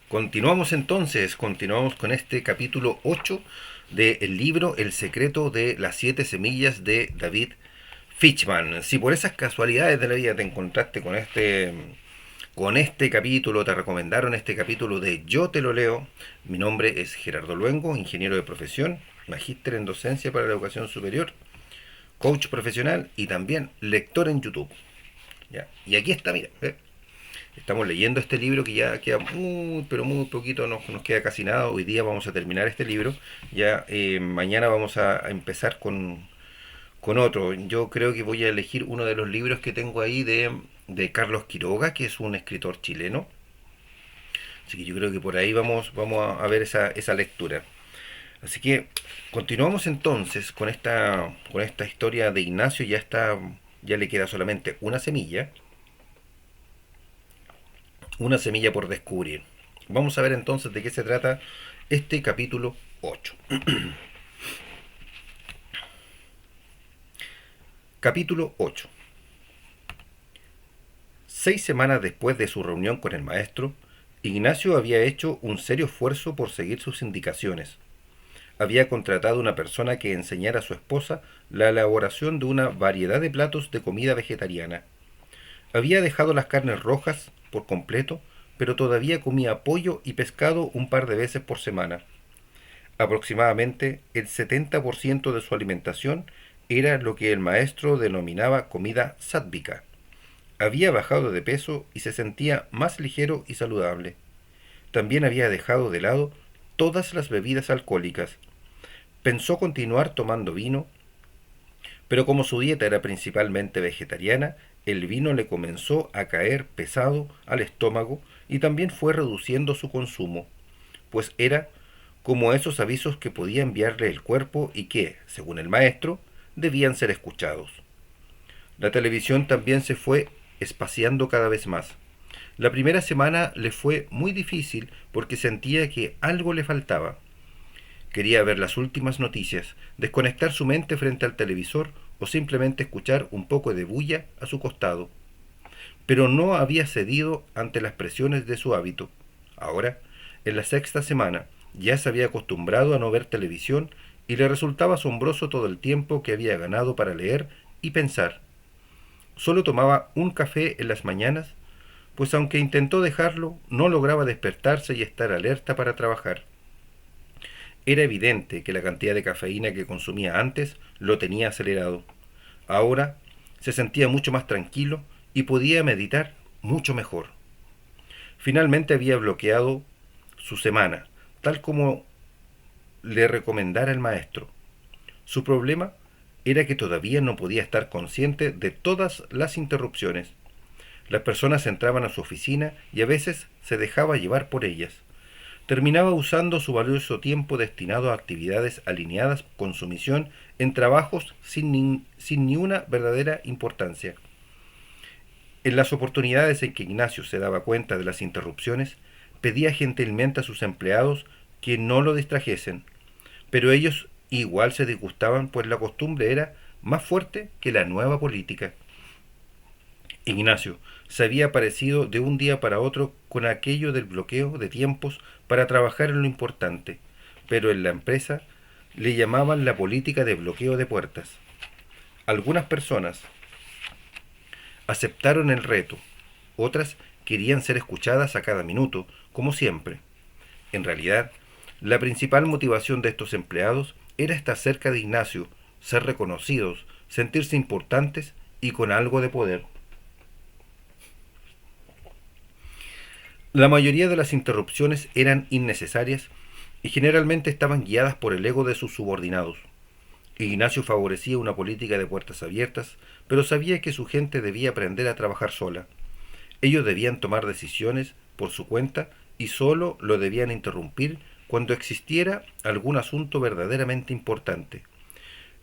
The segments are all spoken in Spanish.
Continuamos con este capítulo 8 del libro El secreto de las 7 semillas de David Fitchman. Si por esas casualidades de la vida te encontraste con este capítulo, te recomendaron este capítulo de Yo te lo leo, mi nombre es Gerardo Luengo, ingeniero de profesión, magíster en docencia para la educación superior, coach profesional y también lector en YouTube. ¿Ya? Y aquí está, mira, ¿eh? Estamos leyendo este libro que ya queda muy, pero muy poquito, nos queda casi nada. Hoy día vamos a terminar este libro. Ya mañana vamos a empezar con otro. Yo creo que voy a elegir uno de los libros que tengo ahí de Carlos Quiroga, que es un escritor chileno. Así que yo creo que por ahí vamos a ver esa lectura. Así que continuamos entonces con esta historia de Ignacio. Ya le queda solamente una semilla por descubrir. Vamos a ver entonces de qué se trata este capítulo 8. Capítulo 8. 6 semanas después de su reunión con el maestro, Ignacio había hecho un serio esfuerzo por seguir sus indicaciones. Había contratado una persona que enseñara a su esposa la elaboración de una variedad de platos de comida vegetariana. Había dejado las carnes rojas por completo, pero todavía comía pollo y pescado un par de veces por semana. Aproximadamente el 70% de su alimentación era lo que el maestro denominaba comida sádvica. Había bajado de peso y se sentía más ligero y saludable. También había dejado de lado todas las bebidas alcohólicas. Pensó continuar tomando vino, pero como su dieta era principalmente vegetariana, el vino le comenzó a caer pesado al estómago y también fue reduciendo su consumo, pues era como esos avisos que podía enviarle el cuerpo y que, según el maestro, debían ser escuchados. La televisión también se fue espaciando cada vez más. La primera semana le fue muy difícil porque sentía que algo le faltaba. Quería ver las últimas noticias, desconectar su mente frente al televisor o simplemente escuchar un poco de bulla a su costado. Pero no había cedido ante las presiones de su hábito. Ahora, en la sexta semana, ya se había acostumbrado a no ver televisión y le resultaba asombroso todo el tiempo que había ganado para leer y pensar. Solo tomaba un café en las mañanas, pues aunque intentó dejarlo, no lograba despertarse y estar alerta para trabajar. Era evidente que la cantidad de cafeína que consumía antes lo tenía acelerado. Ahora se sentía mucho más tranquilo y podía meditar mucho mejor. Finalmente había bloqueado su semana, tal como le recomendara el maestro. Su problema era que todavía no podía estar consciente de todas las interrupciones. Las personas entraban a su oficina y a veces se dejaba llevar por ellas. Terminaba usando su valioso tiempo destinado a actividades alineadas con su misión en trabajos sin ni una verdadera importancia. En las oportunidades en que Ignacio se daba cuenta de las interrupciones, pedía gentilmente a sus empleados que no lo distrajesen, pero ellos igual se disgustaban, pues la costumbre era más fuerte que la nueva política. Ignacio se había aparecido de un día para otro con aquello del bloqueo de tiempos para trabajar en lo importante, pero en la empresa le llamaban la política de bloqueo de puertas. Algunas personas aceptaron el reto, otras querían ser escuchadas a cada minuto, como siempre. En realidad, la principal motivación de estos empleados era estar cerca de Ignacio, ser reconocidos, sentirse importantes y con algo de poder. La mayoría de las interrupciones eran innecesarias y generalmente estaban guiadas por el ego de sus subordinados. Ignacio favorecía una política de puertas abiertas, pero sabía que su gente debía aprender a trabajar sola. Ellos debían tomar decisiones por su cuenta y solo lo debían interrumpir cuando existiera algún asunto verdaderamente importante.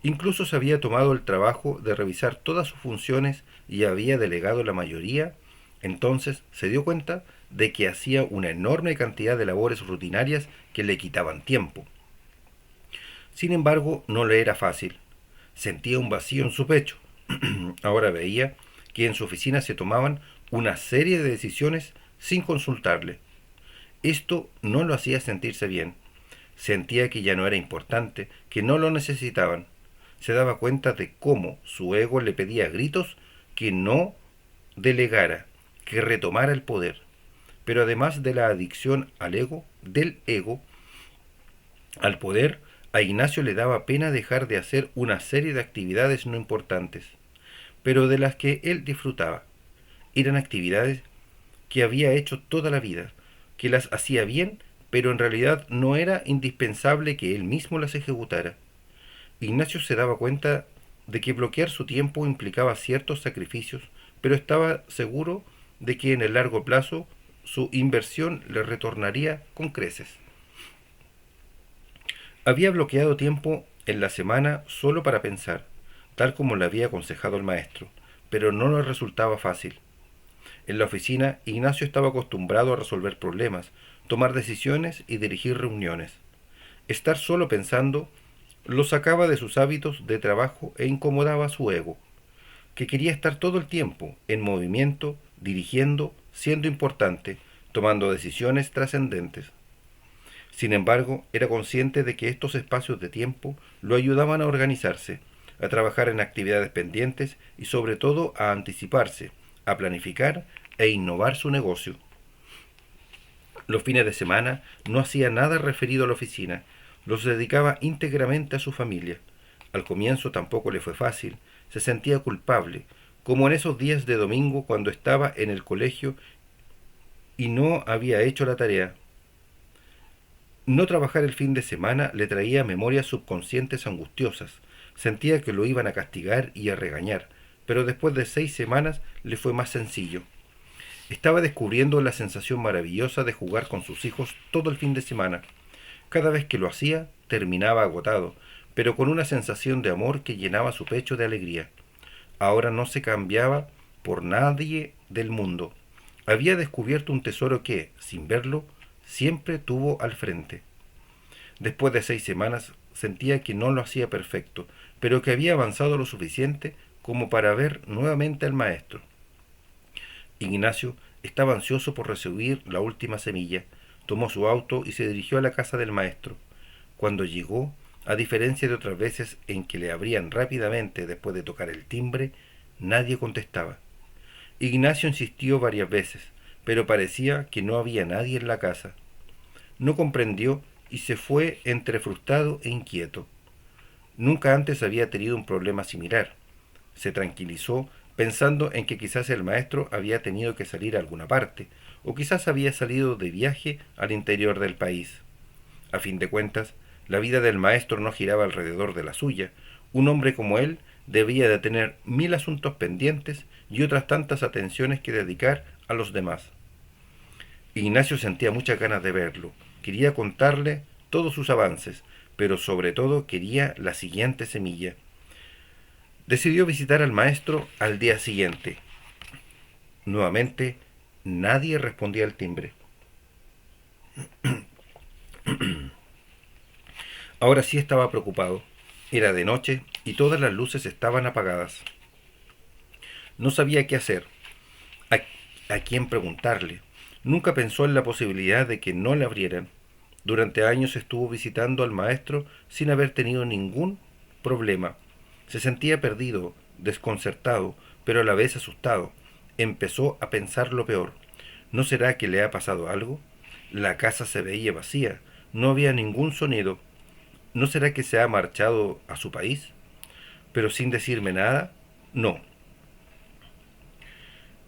Incluso se había tomado el trabajo de revisar todas sus funciones y había delegado la mayoría. Entonces se dio cuenta de que hacía una enorme cantidad de labores rutinarias que le quitaban tiempo. Sin embargo, no le era fácil. Sentía un vacío en su pecho. Ahora veía que en su oficina se tomaban una serie de decisiones sin consultarle. Esto no lo hacía sentirse bien. Sentía que ya no era importante, que no lo necesitaban. Se daba cuenta de cómo su ego le pedía a gritos que no delegara, que retomara el poder. Pero además de la adicción al ego, del ego al poder, a Ignacio le daba pena dejar de hacer una serie de actividades no importantes, pero de las que él disfrutaba. Eran actividades que había hecho toda la vida, que las hacía bien, pero en realidad no era indispensable que él mismo las ejecutara. Ignacio se daba cuenta de que bloquear su tiempo implicaba ciertos sacrificios, pero estaba seguro de que en el largo plazo su inversión le retornaría con creces. Había bloqueado tiempo en la semana solo para pensar, tal como le había aconsejado el maestro, pero no le resultaba fácil. En la oficina, Ignacio estaba acostumbrado a resolver problemas, tomar decisiones y dirigir reuniones. Estar solo pensando lo sacaba de sus hábitos de trabajo e incomodaba su ego, que quería estar todo el tiempo en movimiento, dirigiendo, siendo importante, tomando decisiones trascendentes. Sin embargo, era consciente de que estos espacios de tiempo lo ayudaban a organizarse, a trabajar en actividades pendientes y sobre todo a anticiparse, a planificar e innovar su negocio. Los fines de semana no hacía nada referido a la oficina, los dedicaba íntegramente a su familia. Al comienzo tampoco le fue fácil, se sentía culpable, como en esos días de domingo cuando estaba en el colegio y no había hecho la tarea. No trabajar el fin de semana le traía memorias subconscientes angustiosas. Sentía que lo iban a castigar y a regañar, pero después de 6 semanas le fue más sencillo. Estaba descubriendo la sensación maravillosa de jugar con sus hijos todo el fin de semana. Cada vez que lo hacía, terminaba agotado, pero con una sensación de amor que llenaba su pecho de alegría. Ahora no se cambiaba por nadie del mundo. Había descubierto un tesoro que, sin verlo, siempre tuvo al frente. Después de 6 semanas sentía que no lo hacía perfecto, pero que había avanzado lo suficiente como para ver nuevamente al maestro. Ignacio estaba ansioso por recibir la última semilla. Tomó su auto y se dirigió a la casa del maestro. Cuando llegó, a diferencia de otras veces en que le abrían rápidamente después de tocar el timbre, nadie contestaba. Ignacio insistió varias veces, pero parecía que no había nadie en la casa. No comprendió y se fue entre frustrado e inquieto. Nunca antes había tenido un problema similar. Se tranquilizó pensando en que quizás el maestro había tenido que salir a alguna parte, o quizás había salido de viaje al interior del país. A fin de cuentas, la vida del maestro no giraba alrededor de la suya. Un hombre como él debía de tener 1000 asuntos pendientes y otras tantas atenciones que dedicar a los demás. Ignacio sentía muchas ganas de verlo. Quería contarle todos sus avances, pero sobre todo quería la siguiente semilla. Decidió visitar al maestro al día siguiente. Nuevamente, nadie respondía al timbre. Ahora sí estaba preocupado. Era de noche y todas las luces estaban apagadas. No sabía qué hacer, a quién preguntarle. Nunca pensó en la posibilidad de que no le abrieran. Durante años estuvo visitando al maestro sin haber tenido ningún problema. Se sentía perdido, desconcertado, pero a la vez asustado. Empezó a pensar lo peor. ¿No será que le ha pasado algo? La casa se veía vacía, no había ningún sonido. ¿No será que se ha marchado a su país? Pero sin decirme nada, no.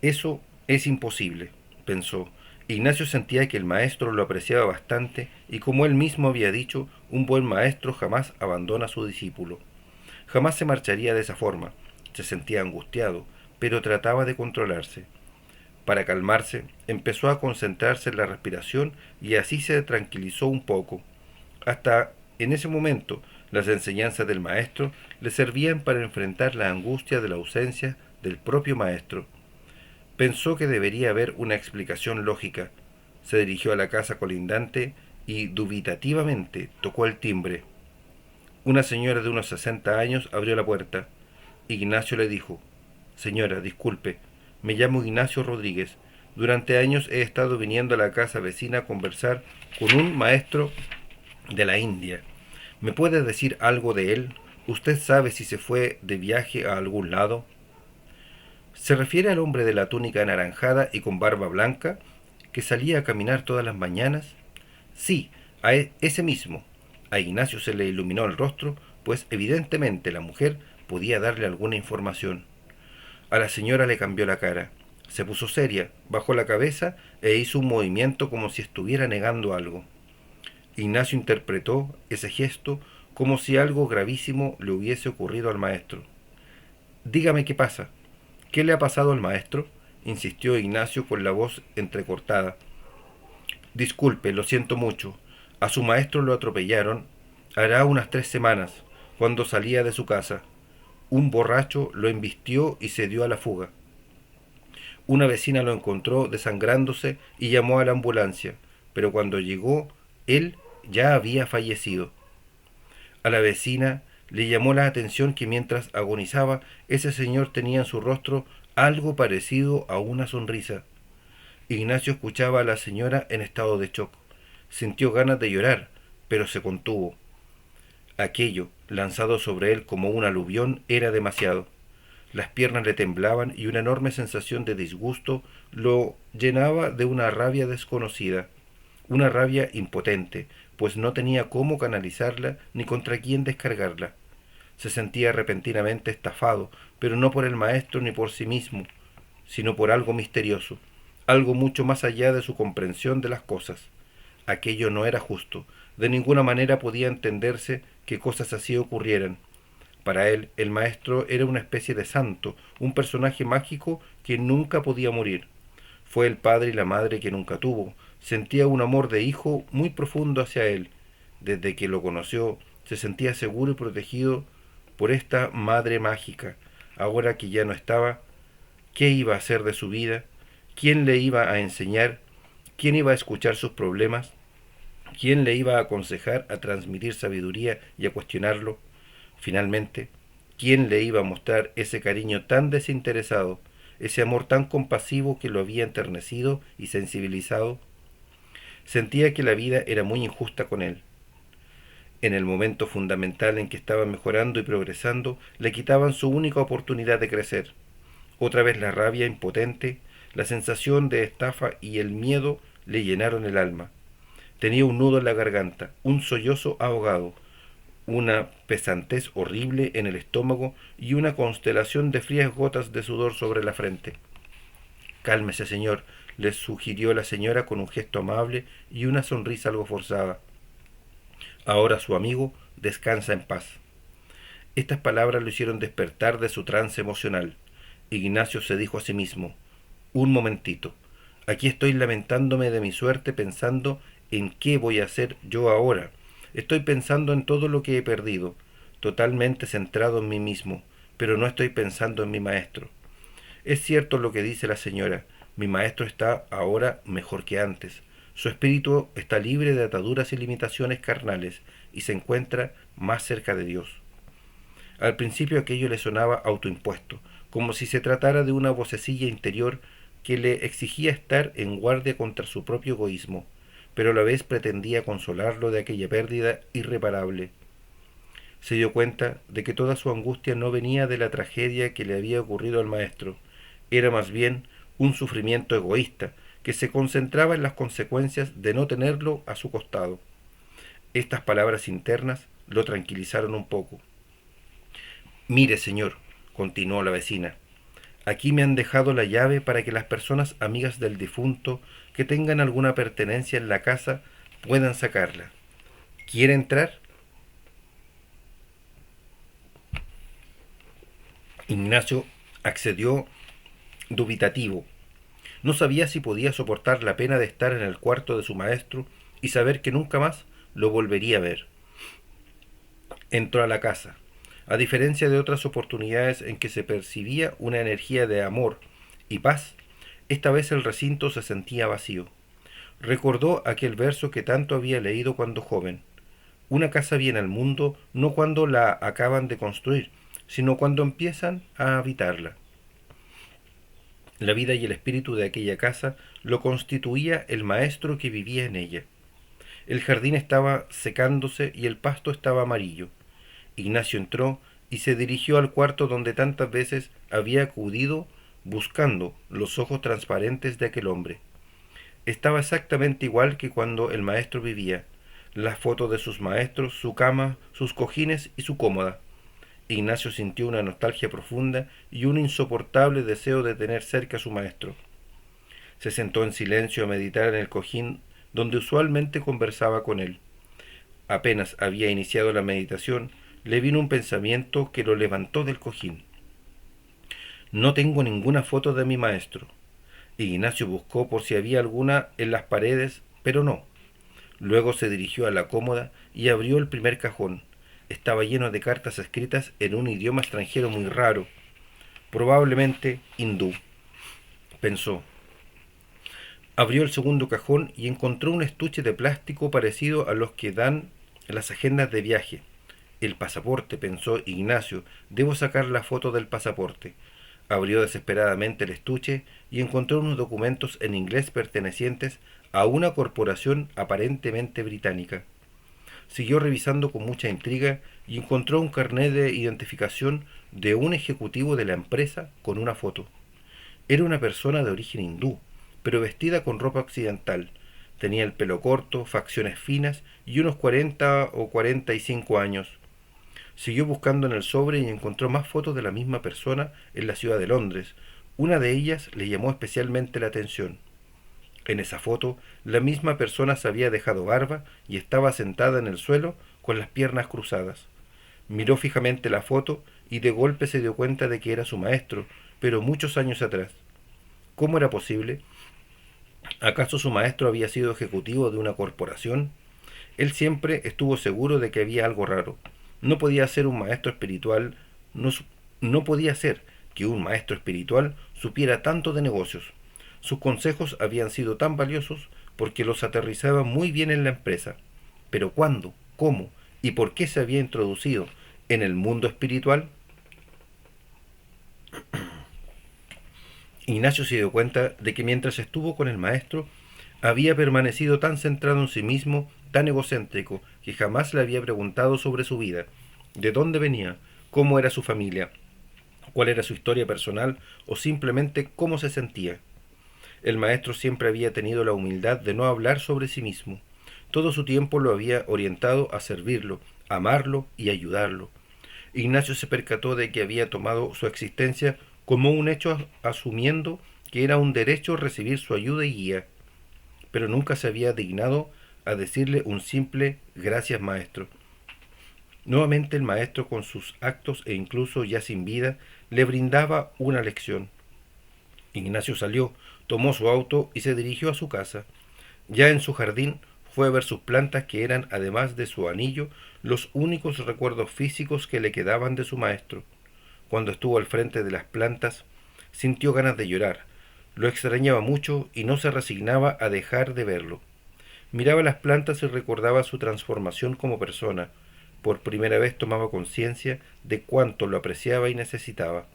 Eso es imposible, pensó. Ignacio sentía que el maestro lo apreciaba bastante y como él mismo había dicho, un buen maestro jamás abandona a su discípulo. Jamás se marcharía de esa forma. Se sentía angustiado, pero trataba de controlarse. Para calmarse, empezó a concentrarse en la respiración y así se tranquilizó un poco. Hasta en ese momento, las enseñanzas del maestro le servían para enfrentar la angustia de la ausencia del propio maestro. Pensó que debería haber una explicación lógica. Se dirigió a la casa colindante y dubitativamente tocó el timbre. Una señora de unos 60 años abrió la puerta. Ignacio le dijo: «Señora, disculpe, me llamo Ignacio Rodríguez. Durante años he estado viniendo a la casa vecina a conversar con un maestro de la India. ¿Me puede decir algo de él? ¿Usted sabe si se fue de viaje a algún lado? ¿Se refiere al hombre de la túnica anaranjada y con barba blanca, que salía a caminar todas las mañanas? Sí, ese mismo. A Ignacio se le iluminó el rostro, pues evidentemente la mujer podía darle alguna información. A la señora le cambió la cara. Se puso seria, bajó la cabeza e hizo un movimiento como si estuviera negando algo. Ignacio interpretó ese gesto como si algo gravísimo le hubiese ocurrido al maestro. Dígame qué pasa. ¿Qué le ha pasado al maestro? Insistió Ignacio con la voz entrecortada. Disculpe, lo siento mucho. A su maestro lo atropellaron hará unas 3 semanas, cuando salía de su casa. Un borracho lo embistió y se dio a la fuga. Una vecina lo encontró desangrándose y llamó a la ambulancia, pero cuando llegó, él ya había fallecido. A la vecina le llamó la atención que mientras agonizaba, ese señor tenía en su rostro algo parecido a una sonrisa. Ignacio escuchaba a la señora en estado de shock. Sintió ganas de llorar, pero se contuvo. Aquello, lanzado sobre él como un aluvión, era demasiado. Las piernas le temblaban y una enorme sensación de disgusto lo llenaba de una rabia desconocida, una rabia impotente, pues no tenía cómo canalizarla ni contra quién descargarla. Se sentía repentinamente estafado, pero no por el maestro ni por sí mismo, sino por algo misterioso, algo mucho más allá de su comprensión de las cosas. Aquello no era justo, de ninguna manera podía entenderse que cosas así ocurrieran. Para él, el maestro era una especie de santo, un personaje mágico que nunca podía morir. Fue el padre y la madre que nunca tuvo. Sentía un amor de hijo muy profundo hacia él. Desde que lo conoció, se sentía seguro y protegido por esta madre mágica. Ahora que ya no estaba, ¿qué iba a hacer de su vida? ¿Quién le iba a enseñar? ¿Quién iba a escuchar sus problemas? ¿Quién le iba a aconsejar, a transmitir sabiduría y a cuestionarlo? Finalmente, ¿quién le iba a mostrar ese cariño tan desinteresado, ese amor tan compasivo que lo había enternecido y sensibilizado? Sentía que la vida era muy injusta con él. En el momento fundamental en que estaba mejorando y progresando, le quitaban su única oportunidad de crecer. Otra vez la rabia impotente, la sensación de estafa y el miedo le llenaron el alma. Tenía un nudo en la garganta, un sollozo ahogado, una pesantez horrible en el estómago y una constelación de frías gotas de sudor sobre la frente. Cálmese, señor, le sugirió la señora con un gesto amable y una sonrisa algo forzada. Ahora su amigo descansa en paz. Estas palabras lo hicieron despertar de su trance emocional. Ignacio se dijo a sí mismo: un momentito, aquí estoy lamentándome de mi suerte pensando en qué voy a hacer yo ahora. Estoy pensando en todo lo que he perdido, totalmente centrado en mí mismo, pero no estoy pensando en mi maestro. Es cierto lo que dice la señora, mi maestro está ahora mejor que antes. Su espíritu está libre de ataduras y limitaciones carnales y se encuentra más cerca de Dios. Al principio aquello le sonaba autoimpuesto, como si se tratara de una vocecilla interior que le exigía estar en guardia contra su propio egoísmo, pero a la vez pretendía consolarlo de aquella pérdida irreparable. Se dio cuenta de que toda su angustia no venía de la tragedia que le había ocurrido al maestro, era más bien un sufrimiento egoísta que se concentraba en las consecuencias de no tenerlo a su costado. Estas palabras internas lo tranquilizaron un poco. Mire, señor, continuó la vecina, aquí me han dejado la llave para que las personas amigas del difunto que tengan alguna pertenencia en la casa puedan sacarla. ¿Quiere entrar? Ignacio accedió dubitativo. No sabía si podía soportar la pena de estar en el cuarto de su maestro y saber que nunca más lo volvería a ver. Entró a la casa. A diferencia de otras oportunidades en que se percibía una energía de amor y paz, esta vez el recinto se sentía vacío. Recordó aquel verso que tanto había leído cuando joven. Una casa viene al mundo no cuando la acaban de construir, sino cuando empiezan a habitarla. La vida y el espíritu de aquella casa lo constituía el maestro que vivía en ella. El jardín estaba secándose y el pasto estaba amarillo. Ignacio entró y se dirigió al cuarto donde tantas veces había acudido buscando los ojos transparentes de aquel hombre. Estaba exactamente igual que cuando el maestro vivía. Las fotos de sus maestros, su cama, sus cojines y su cómoda. Ignacio sintió una nostalgia profunda y un insoportable deseo de tener cerca a su maestro. Se sentó en silencio a meditar en el cojín donde usualmente conversaba con él. Apenas había iniciado la meditación, le vino un pensamiento que lo levantó del cojín. No tengo ninguna foto de mi maestro. Ignacio buscó por si había alguna en las paredes, pero no. Luego se dirigió a la cómoda y abrió el primer cajón. Estaba lleno de cartas escritas en un idioma extranjero muy raro, probablemente hindú. Pensó. Abrió el segundo cajón y encontró un estuche de plástico parecido a los que dan las agendas de viaje. El pasaporte, pensó Ignacio, debo sacar la foto del pasaporte. Abrió desesperadamente el estuche y encontró unos documentos en inglés pertenecientes a una corporación aparentemente británica. Siguió revisando con mucha intriga y encontró un carnet de identificación de un ejecutivo de la empresa con una foto. Era una persona de origen hindú, pero vestida con ropa occidental. Tenía el pelo corto, facciones finas y unos 40 o 45 años. Siguió buscando en el sobre y encontró más fotos de la misma persona en la ciudad de Londres. Una de ellas le llamó especialmente la atención. En esa foto, la misma persona se había dejado barba y estaba sentada en el suelo con las piernas cruzadas. Miró fijamente la foto y de golpe se dio cuenta de que era su maestro, pero muchos años atrás. ¿Cómo era posible? ¿Acaso su maestro había sido ejecutivo de una corporación? Él siempre estuvo seguro de que había algo raro. No podía ser un maestro espiritual, no podía ser que un maestro espiritual supiera tanto de negocios. Sus consejos habían sido tan valiosos porque los aterrizaba muy bien en la empresa. Pero ¿cuándo, cómo y por qué se había introducido en el mundo espiritual? Ignacio se dio cuenta de que mientras estuvo con el maestro, había permanecido tan centrado en sí mismo, tan egocéntrico, que jamás le había preguntado sobre su vida, de dónde venía, cómo era su familia, cuál era su historia personal o simplemente cómo se sentía. El maestro siempre había tenido la humildad de no hablar sobre sí mismo. Todo su tiempo lo había orientado a servirlo, amarlo y ayudarlo. Ignacio se percató de que había tomado su existencia como un hecho, asumiendo que era un derecho recibir su ayuda y guía, pero nunca se había dignado a decirle un simple gracias, maestro. Nuevamente el maestro, con sus actos e incluso ya sin vida, le brindaba una lección. Ignacio salió, tomó su auto y se dirigió a su casa. Ya en su jardín fue a ver sus plantas, que eran, además de su anillo, los únicos recuerdos físicos que le quedaban de su maestro. Cuando estuvo al frente de las plantas, sintió ganas de llorar. Lo extrañaba mucho y no se resignaba a dejar de verlo. Miraba las plantas y recordaba su transformación como persona. Por primera vez tomaba conciencia de cuánto lo apreciaba y necesitaba.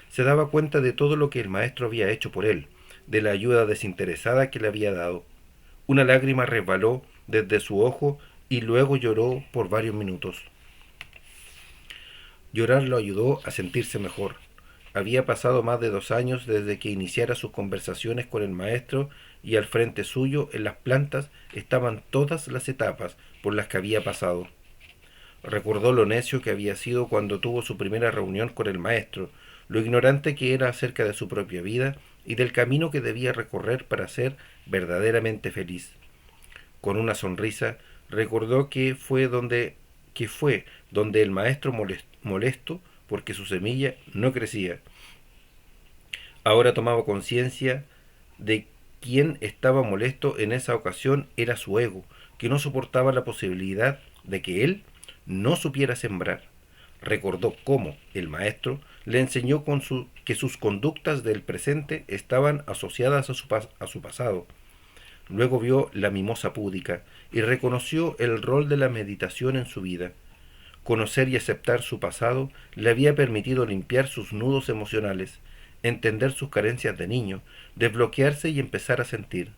Se daba cuenta de todo lo que el maestro había hecho por él, de la ayuda desinteresada que le había dado. Una lágrima resbaló desde su ojo y luego lloró por varios minutos. Llorar lo ayudó a sentirse mejor. Había pasado más de 2 años desde que iniciara sus conversaciones con el maestro y al frente suyo, en las plantas, estaban todas las etapas por las que había pasado. Recordó lo necio que había sido cuando tuvo su primera reunión con el maestro, lo ignorante que era acerca de su propia vida y del camino que debía recorrer para ser verdaderamente feliz. Con una sonrisa recordó que fue donde el maestro molesto porque su semilla no crecía. Ahora tomaba conciencia de quien estaba molesto en esa ocasión era su ego, que no soportaba la posibilidad de que él no supiera sembrar. Recordó cómo el maestro le enseñó que sus conductas del presente estaban asociadas a su pasado. Luego vio la mimosa púdica y reconoció el rol de la meditación en su vida. Conocer y aceptar su pasado le había permitido limpiar sus nudos emocionales. entender sus carencias de niño, desbloquearse y empezar a sentir.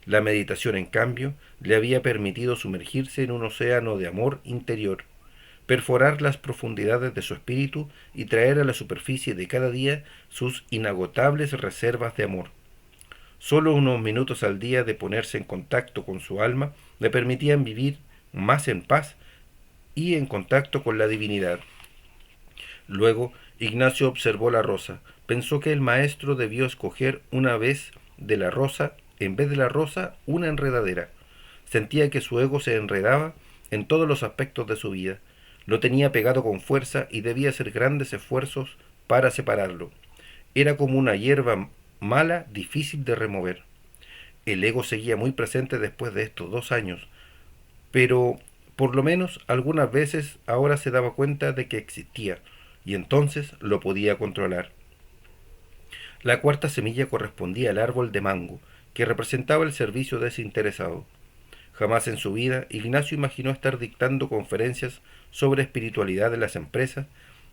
La meditación, en cambio, le había permitido sumergirse en un océano de amor interior, perforar las profundidades de su espíritu y traer a la superficie de cada día sus inagotables reservas de amor. Solo unos minutos al día de ponerse en contacto con su alma le permitían vivir más en paz y en contacto con la divinidad. Luego, Ignacio observó la rosa. Pensó que el maestro debió escoger una vez de la rosa, en vez de la rosa, una enredadera. Sentía que su ego se enredaba en todos los aspectos de su vida. Lo tenía pegado con fuerza y debía hacer grandes esfuerzos para separarlo. Era como una hierba mala, difícil de remover. El ego seguía muy presente después de estos 2 años, pero por lo menos algunas veces ahora se daba cuenta de que existía, y entonces lo podía controlar. La cuarta semilla correspondía al árbol de mango, que representaba el servicio desinteresado. Jamás en su vida Ignacio imaginó estar dictando conferencias sobre espiritualidad en las empresas,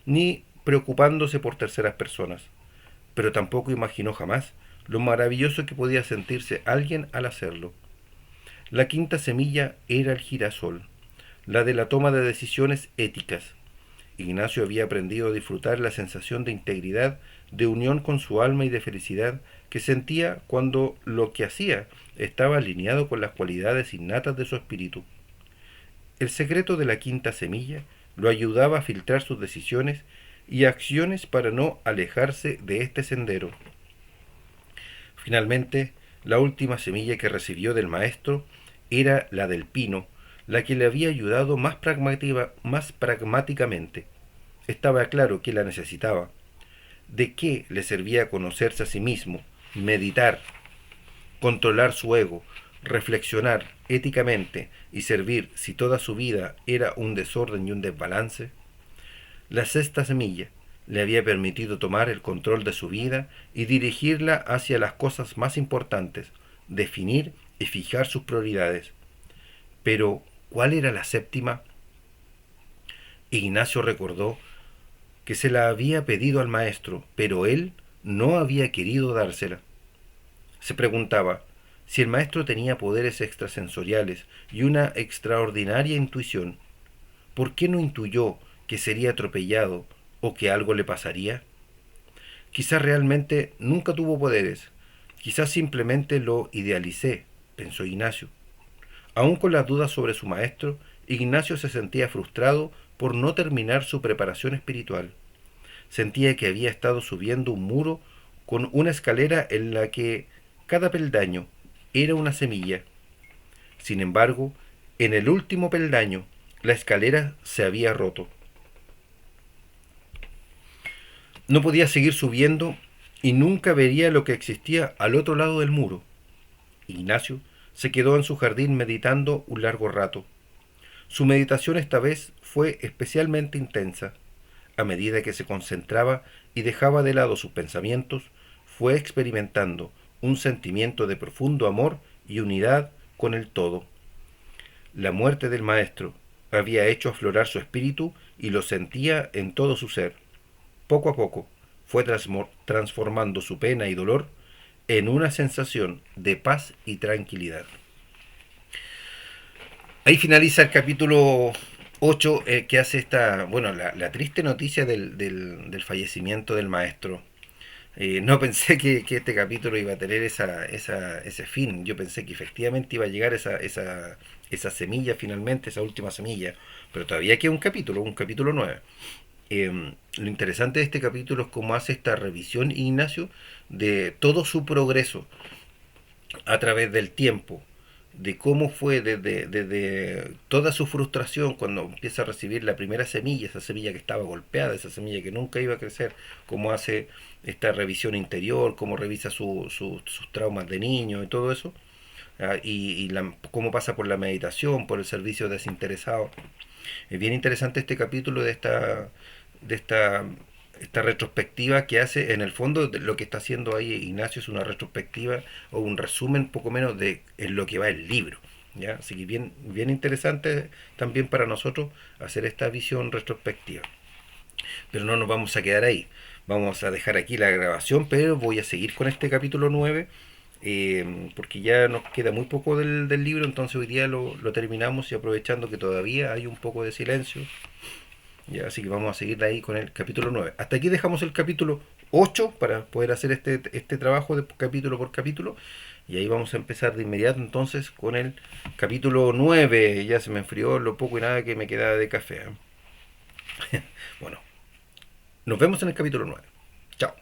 ni preocupándose por terceras personas. Pero tampoco imaginó jamás lo maravilloso que podía sentirse alguien al hacerlo. La quinta semilla era el girasol, la de la toma de decisiones éticas. Ignacio había aprendido a disfrutar la sensación de integridad, de unión con su alma y de felicidad que sentía cuando lo que hacía estaba alineado con las cualidades innatas de su espíritu. El secreto de la quinta semilla lo ayudaba a filtrar sus decisiones y acciones para no alejarse de este sendero. Finalmente, la última semilla que recibió del maestro era la del pino, la que le había ayudado más pragmáticamente. Estaba claro que la necesitaba. ¿De qué le servía conocerse a sí mismo, meditar, controlar su ego, reflexionar éticamente y servir si toda su vida era un desorden y un desbalance? La sexta semilla le había permitido tomar el control de su vida y dirigirla hacia las cosas más importantes, definir y fijar sus prioridades. Pero, ¿cuál era la séptima? Ignacio recordó que se la había pedido al maestro, pero él no había querido dársela. Se preguntaba si el maestro tenía poderes extrasensoriales y una extraordinaria intuición. ¿Por qué no intuyó que sería atropellado o que algo le pasaría? Quizás realmente nunca tuvo poderes, quizás simplemente lo idealicé, pensó Ignacio. Aún con las dudas sobre su maestro, Ignacio se sentía frustrado por no terminar su preparación espiritual. Sentía que había estado subiendo un muro con una escalera en la que cada peldaño era una semilla. Sin embargo, en el último peldaño, la escalera se había roto. No podía seguir subiendo y nunca vería lo que existía al otro lado del muro. Ignacio se quedó en su jardín meditando un largo rato. Su meditación esta vez fue especialmente intensa. A medida que se concentraba y dejaba de lado sus pensamientos, fue experimentando un sentimiento de profundo amor y unidad con el todo. La muerte del maestro había hecho aflorar su espíritu y lo sentía en todo su ser. Poco a poco fue transformando su pena y dolor en una sensación de paz y tranquilidad. Ahí finaliza el capítulo 8, que hace la triste noticia del fallecimiento del maestro. No pensé que este capítulo iba a tener ese fin. Yo pensé que efectivamente iba a llegar esa semilla finalmente, esa última semilla. Pero todavía queda un capítulo 9. Lo interesante de este capítulo es cómo hace esta revisión Ignacio de todo su progreso a través del tiempo, de cómo fue desde toda su frustración cuando empieza a recibir la primera semilla, esa semilla que estaba golpeada, esa semilla que nunca iba a crecer, cómo hace esta revisión interior, cómo revisa sus traumas de niño y todo eso, cómo pasa por la meditación, por el servicio desinteresado. Es bien interesante este capítulo esta retrospectiva que hace. En el fondo lo que está haciendo ahí Ignacio es una retrospectiva o un resumen poco menos de en lo que va el libro, ¿ya? Así que bien interesante también para nosotros hacer esta visión retrospectiva. Pero no nos vamos a quedar ahí. Vamos a dejar aquí la grabación, pero voy a seguir con este capítulo 9 porque ya nos queda muy poco del libro, entonces hoy día lo terminamos y aprovechando que todavía hay un poco de silencio, ya, así que vamos a seguir ahí con el capítulo 9. Hasta aquí dejamos el capítulo 8 para poder hacer este trabajo de capítulo por capítulo. Y ahí vamos a empezar de inmediato entonces con el capítulo 9. Ya se me enfrió lo poco y nada que me queda de café. Bueno, nos vemos en el capítulo 9. Chao.